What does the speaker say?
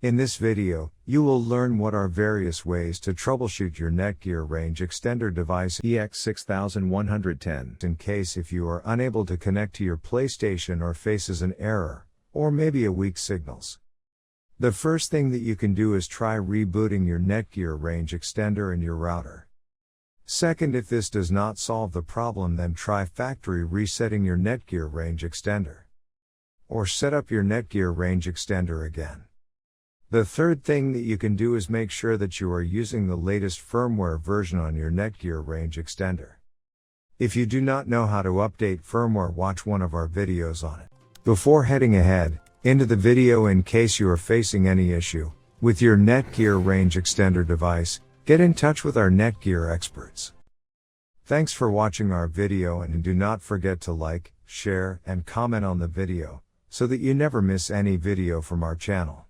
In this video, you will learn what are various ways to troubleshoot your Netgear Range Extender device EX6110 in case if you are unable to connect to your PlayStation or faces an error, or maybe a weak signals. The first thing that you can do is try rebooting your Netgear Range Extender and your router. Second, if this does not solve the problem, then try factory resetting your Netgear Range Extender. Or set up your Netgear Range Extender again. The third thing that you can do is make sure that you are using the latest firmware version on your Netgear Range Extender. If you do not know how to update firmware, watch one of our videos on it. Before heading ahead into the video, in case you are facing any issue with your Netgear Range Extender device, get in touch with our Netgear experts. Thanks for watching our video, and do not forget to like, share, and comment on the video, so that you never miss any video from our channel.